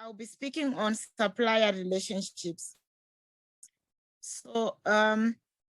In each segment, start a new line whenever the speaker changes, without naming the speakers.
I'll be speaking on supplier relationships. So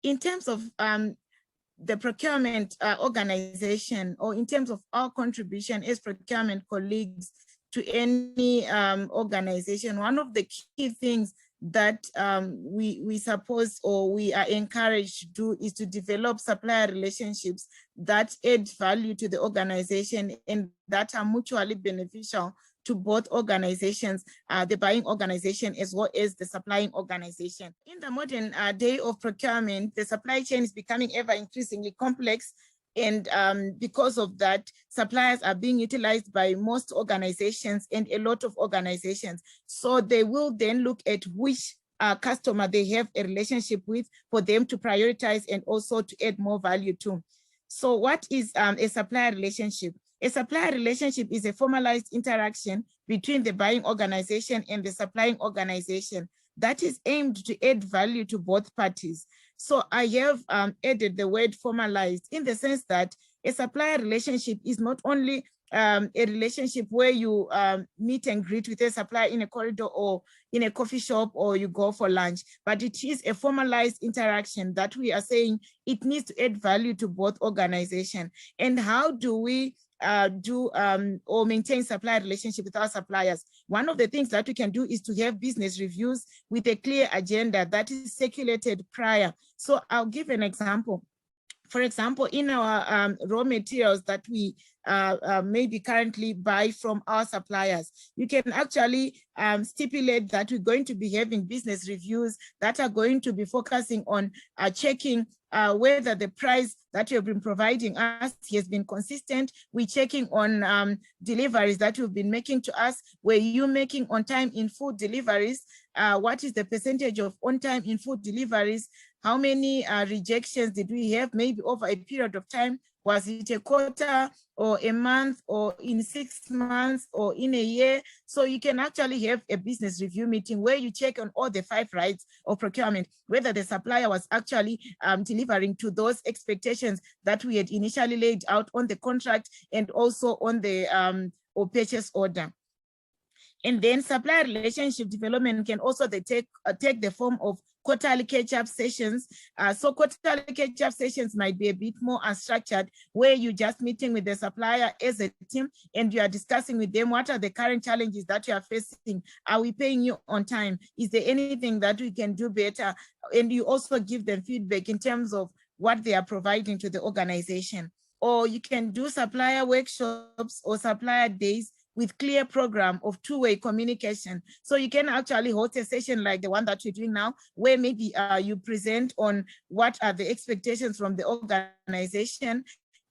in terms of the procurement organization, or in terms of our contribution as procurement colleagues to any organization, one of the key things that we suppose or we are encouraged to do is to develop supplier relationships that add value to the organization and that are mutually beneficial to both organizations, the buying organization as well as the supplying organization. In the modern day of procurement, the supply chain is becoming ever increasingly complex, and because of that, suppliers are being utilized by most organizations and a lot of organizations. So they will then look at which customer they have a relationship with for them to prioritize and also to add more value to. So what is a supplier relationship? A supplier relationship is a formalized interaction between the buying organization and the supplying organization that is aimed to add value to both parties. So I have added the word formalized in the sense that a supplier relationship is not only a relationship where you meet and greet with a supplier in a corridor or in a coffee shop or you go for lunch, but it is a formalized interaction that we are saying it needs to add value to both organizations. And how do we or maintain supplier relationship with our suppliers? One of the things that we can do is to have business reviews with a clear agenda that is circulated prior. So I'll give an example. For example, in our raw materials that we maybe currently buy from our suppliers, you can actually stipulate that we're going to be having business reviews that are going to be focusing on checking whether the price that you've been providing us has been consistent. We're checking on deliveries that you've been making to us. Were you making on time in full deliveries? What is the percentage of on time in full deliveries? How many rejections did we have maybe over a period of time? Was it a quarter or a month or in 6 months or in a year? So you can actually have a business review meeting where you check on all the 5 rights of procurement, whether the supplier was actually delivering to those expectations that we had initially laid out on the contract and also on the or purchase order. And then supplier relationship development can also take the form of quarterly catch-up sessions. So quarterly catch-up sessions might be a bit more unstructured, where you're just meeting with the supplier as a team and you are discussing with them what are the current challenges that you are facing. Are we paying you on time? Is there anything that we can do better? And you also give them feedback in terms of what they are providing to the organization. Or you can do supplier workshops or supplier days with clear program of two-way communication. So you can actually host a session like the one that you're doing now, where maybe you present on what are the expectations from the organization,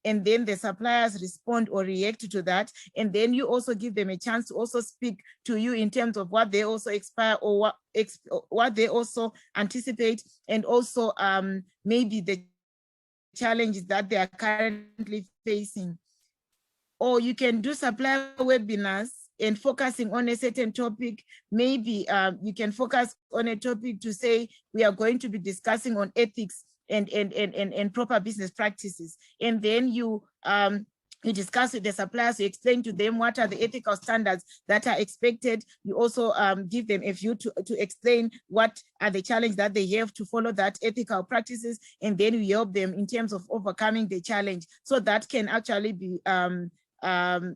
and then the suppliers respond or react to that. And then you also give them a chance to also speak to you in terms of what they also expire or what they also anticipate, and also maybe the challenges that they are currently facing. Or you can do supplier webinars and focusing on a certain topic. Maybe you can focus on a topic to say, we are going to be discussing on ethics and proper business practices. And then you discuss with the suppliers, you explain to them what are the ethical standards that are expected. You also give them a view to explain what are the challenges that they have to follow that ethical practices, and then we help them in terms of overcoming the challenge. So that can actually be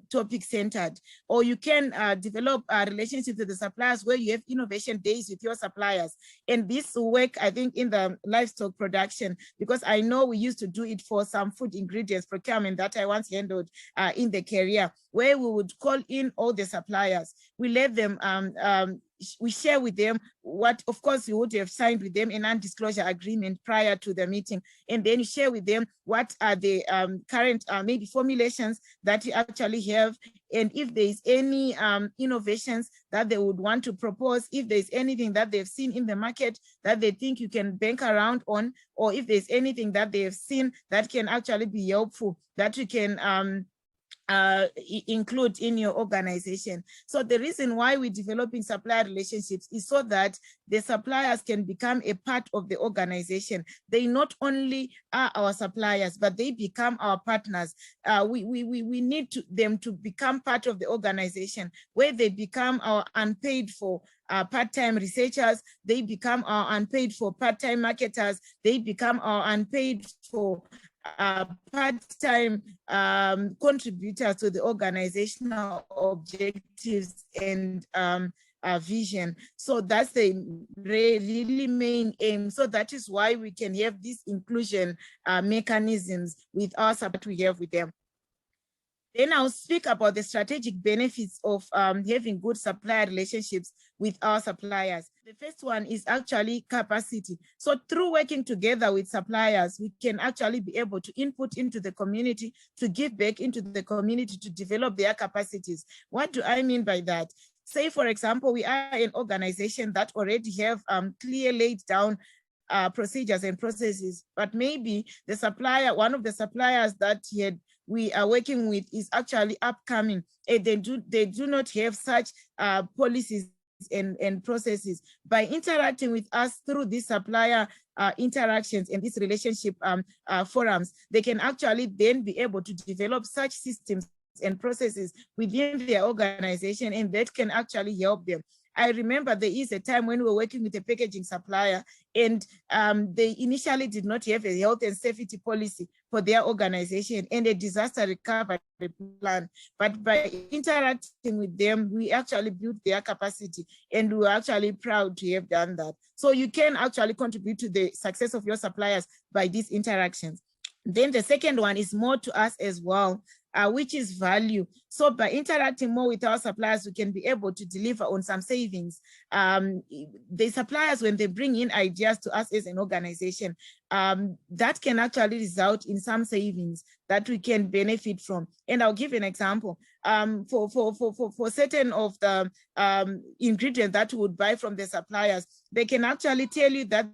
topic centered. Or you can develop a relationship with the suppliers where you have innovation days with your suppliers. And this will work, I think, in the livestock production, because I know we used to do it for some food ingredients procurement that I once handled in the career, where we would call in all the suppliers. We let them we share with them what, of course, you would have signed with them a non-disclosure agreement prior to the meeting. And then you share with them what are the current maybe formulations that you actually have. And if there's any innovations that they would want to propose, if there's anything that they've seen in the market that they think you can bank around on, or if there's anything that they have seen that can actually be helpful, that you can include in your organization. So the reason why we're developing supplier relationships is so that the suppliers can become a part of the organization. They not only are our suppliers, but they become our partners. We need them to become part of the organization, where they become our unpaid for part-time researchers, they become our unpaid for part-time marketers, they become our unpaid for part-time contributors to the organizational objectives and vision. So that's the really main aim. So that is why we can have these inclusion mechanisms with our support we have with them. Then I'll speak about the strategic benefits of having good supplier relationships with our suppliers. The first one is actually capacity. So through working together with suppliers, we can actually be able to input into the community, to give back into the community, to develop their capacities. What do I mean by that? Say, for example, we are an organization that already have clear laid down procedures and processes, but maybe the supplier, one of the suppliers that we are working with is actually upcoming, and they do not have such policies and processes. By interacting with us through these supplier interactions and these relationship forums, they can actually then be able to develop such systems and processes within their organization, and that can actually help them. I remember there is a time when we were working with a packaging supplier, and they initially did not have a health and safety policy for their organization and a disaster recovery plan. But by interacting with them, we actually built their capacity, and we were actually proud to have done that. So you can actually contribute to the success of your suppliers by these interactions. Then the second one is more to us as well, which is value. So by interacting more with our suppliers, we can be able to deliver on some savings. The suppliers, when they bring in ideas to us as an organization, that can actually result in some savings that we can benefit from. And I'll give an example. For certain of the ingredients that we would buy from the suppliers, they can actually tell you that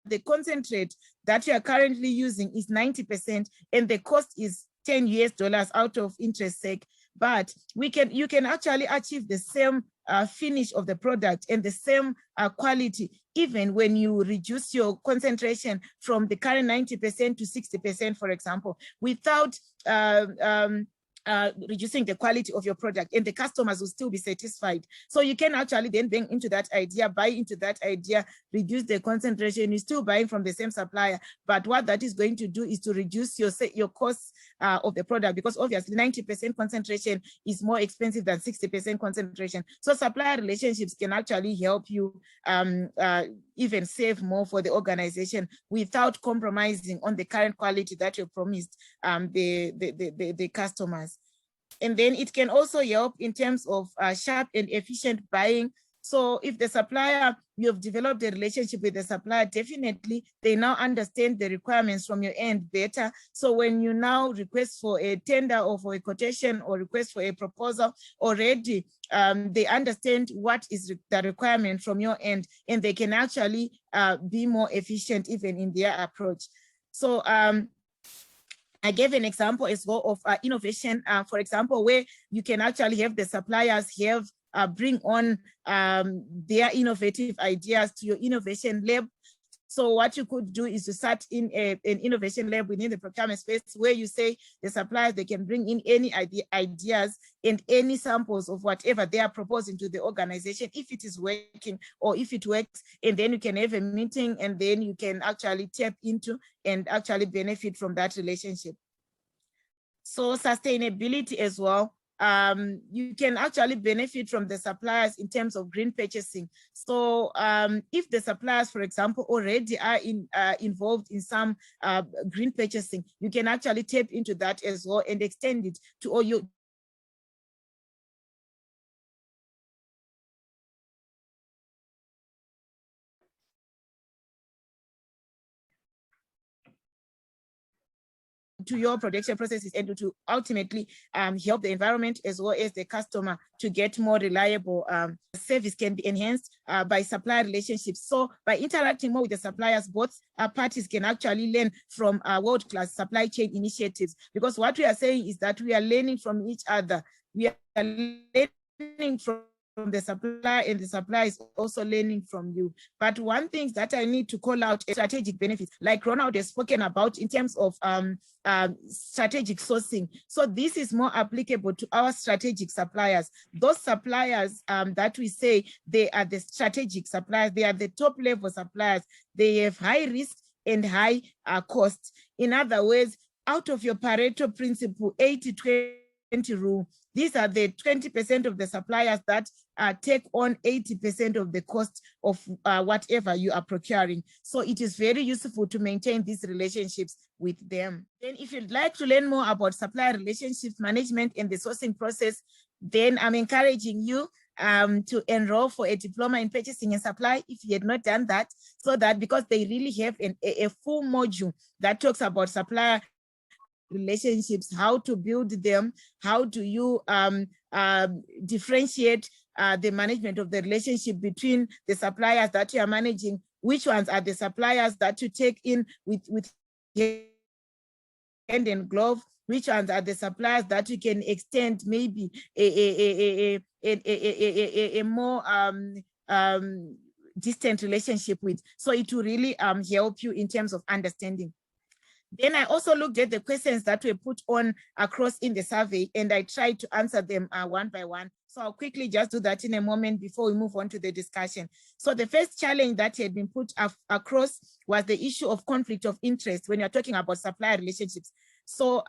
the concentrate that you are currently using is 90%, and the cost is $10 out of interest sake. But you can actually achieve the same finish of the product and the same quality, even when you reduce your concentration from the current 90% to 60%, for example, without reducing the quality of your product, and the customers will still be satisfied. So you can actually then bring into that idea, buy into that idea, reduce the concentration. You're still buying from the same supplier, but what that is going to do is to reduce your costs of the product, because obviously 90% concentration is more expensive than 60% concentration. So supplier relationships can actually help you even save more for the organization without compromising on the current quality that you promised the customers. And then it can also help in terms of sharp and efficient buying. So if the supplier, you have developed a relationship with the supplier, definitely they now understand the requirements from your end better. So when you now request for a tender or for a quotation or request for a proposal, already they understand what is the requirement from your end, and they can actually be more efficient even in their approach. So I gave an example as well of innovation, for example, where you can actually have the suppliers bring on their innovative ideas to your innovation lab. So what you could do is to start in an innovation lab within the procurement space, where you say the suppliers, they can bring in any ideas and any samples of whatever they are proposing to the organization, if it is working or if it works, and then you can have a meeting, and then you can actually tap into and actually benefit from that relationship. So sustainability as well. You can actually benefit from the suppliers in terms of green purchasing. So if the suppliers, for example, already are involved in some green purchasing, you can actually tap into that as well and extend it to all your to your production processes and to ultimately help the environment as well as the customer to get more reliable service can be enhanced by supplier relationships. So by interacting more with the suppliers, both parties can actually learn from world-class supply chain initiatives, because what we are saying is that we are learning from each other. We are learning from the supplier, and the supplier is also learning from you. But one thing that I need to call out is strategic benefits, like Ronald has spoken about in terms of strategic sourcing. So this is more applicable to our strategic suppliers. Those suppliers that we say they are the strategic suppliers, they are the top level suppliers. They have high risk and high cost. In other words, out of your Pareto principle, 80-20 rule, these are the 20% of the suppliers that take on 80% of the cost of whatever you are procuring. So it is very useful to maintain these relationships with them. Then if you'd like to learn more about supplier relationships management and the sourcing process, then I'm encouraging you to enroll for a diploma in purchasing and supply if you had not done that, so that because they really have a full module that talks about supplier relationships, how to build them, how do you differentiate the management of the relationship between the suppliers that you are managing, which ones are the suppliers that you take in with hand and glove, which ones are the suppliers that you can extend maybe a more distant relationship with. So it will really help you in terms of understanding. Then I also looked at the questions that were put on across in the survey, and I tried to answer them one by one. So I'll quickly just do that in a moment before we move on to the discussion. So the first challenge that had been put across was the issue of conflict of interest when you're talking about supplier relationships. So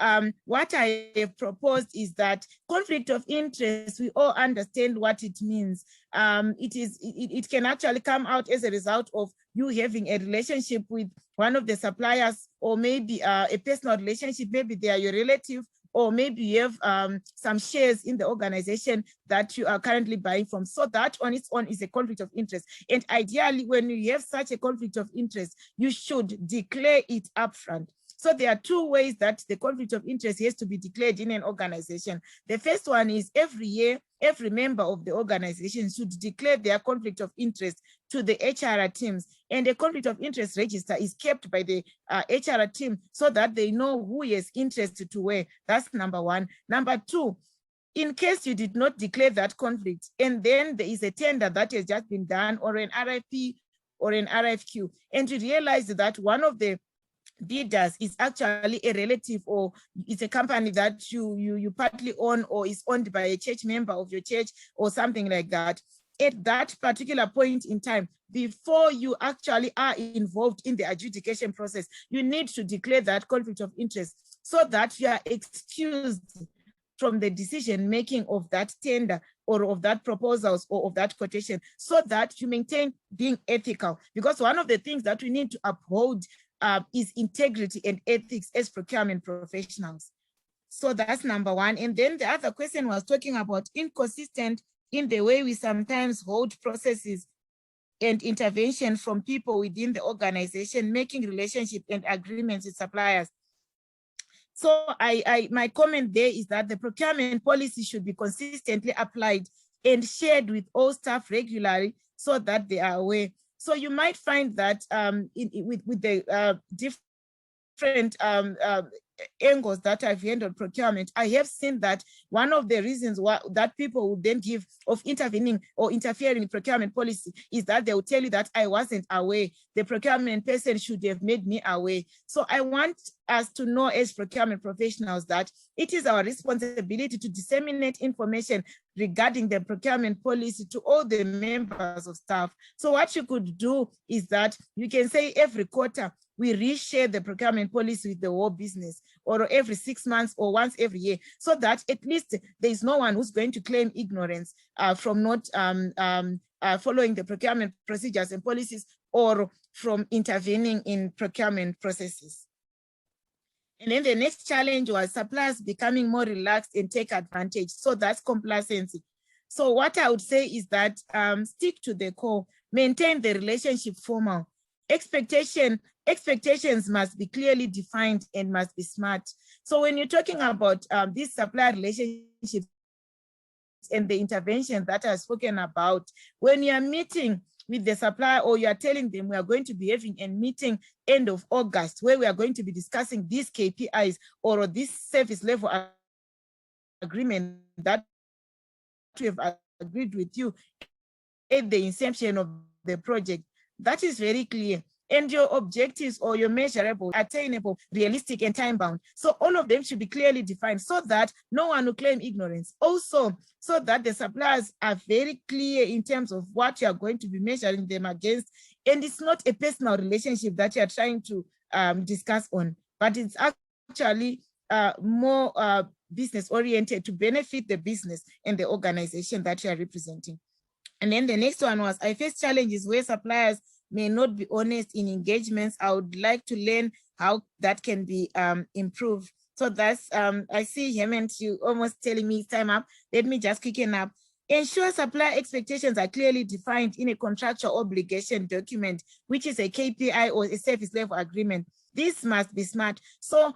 what I have proposed is that conflict of interest, we all understand what it means. It can actually come out as a result of you having a relationship with one of the suppliers, or maybe a personal relationship, maybe they are your relative, or maybe you have some shares in the organization that you are currently buying from. So that on its own is a conflict of interest. And ideally, when you have such a conflict of interest, you should declare it upfront. So there are two ways that the conflict of interest has to be declared in an organization. The first one is every year, every member of the organization should declare their conflict of interest to the HR teams. And the conflict of interest register is kept by the HR team so that they know who is interested to where. That's number one. Number two, in case you did not declare that conflict, and then there is a tender that has just been done, or an RFP or an RFQ, and you realize that one of the bidders is actually a relative, or it's a company that you partly own, or is owned by a church member of your church or something like that, at that particular point in time, before you actually are involved in the adjudication process, you need to declare that conflict of interest so that you are excused from the decision making of that tender or of that proposals or of that quotation, so that you maintain being ethical. Because one of the things that we need to uphold is integrity and ethics as procurement professionals. So that's number one. And then the other question was talking about inconsistent in the way we sometimes hold processes and intervention from people within the organization, making relationship and agreements with suppliers. So my comment there is that the procurement policy should be consistently applied and shared with all staff regularly so that they are aware. So you might find that with the different angles that I've handled procurement, I have seen that one of the reasons that people would then give of intervening or interfering in procurement policy is that they will tell you that I wasn't aware. The procurement person should have made me aware. So I want us to know as procurement professionals that it is our responsibility to disseminate information regarding the procurement policy to all the members of staff. So what you could do is that you can say every quarter, we reshare the procurement policy with the whole business, or every 6 months or once every year, so that at least there is no one who's going to claim ignorance from not following the procurement procedures and policies, or from intervening in procurement processes. And then the next challenge was suppliers becoming more relaxed and take advantage. So that's complacency. So what I would say is that stick to the core, maintain the relationship formal. Expectation expectations must be clearly defined and must be smart. So when you're talking about these supplier relationships and the interventions that I've spoken about, when you are meeting with the supplier or you are telling them we are going to be having a meeting end of August where we are going to be discussing these KPIs or this service level agreement that we have agreed with you at the inception of the project, that is very clear. And your objectives or your measurable, attainable, realistic, and time-bound. So all of them should be clearly defined so that no one will claim ignorance. Also, so that the suppliers are very clear in terms of what you are going to be measuring them against. And it's not a personal relationship that you are trying to discuss on, but it's actually more business-oriented to benefit the business and the organization that you are representing. And then the next one was, I face challenges where suppliers may not be honest in engagements. I would like to learn how that can be improved. So that's, I see Hemant, you almost telling me it's time up. Let me just quicken up. Ensure supplier expectations are clearly defined in a contractual obligation document, which is a KPI or a service level agreement. This must be smart. So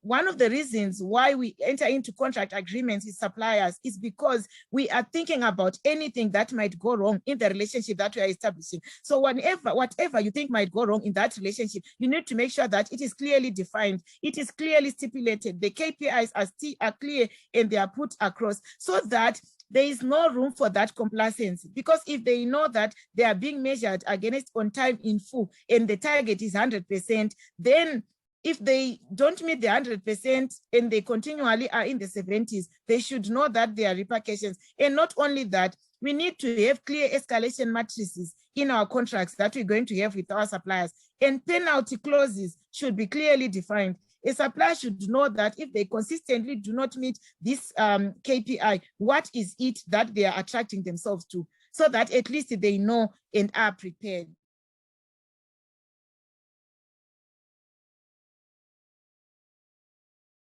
one of the reasons why we enter into contract agreements with suppliers is because we are thinking about anything that might go wrong in the relationship that we are establishing. So whatever you think might go wrong in that relationship, you need to make sure that it is clearly defined. It is clearly stipulated. The KPIs are clear and they are put across so that there is no room for that complacency, because if they know that they are being measured against on time in full and the target is 100%, then if they don't meet the 100% and they continually are in the 70s, they should know that there are repercussions. And not only that, we need to have clear escalation matrices in our contracts that we're going to have with our suppliers, and penalty clauses should be clearly defined. A supplier should know that if they consistently do not meet this KPI, what is it that they are attracting themselves to, so that at least they know and are prepared.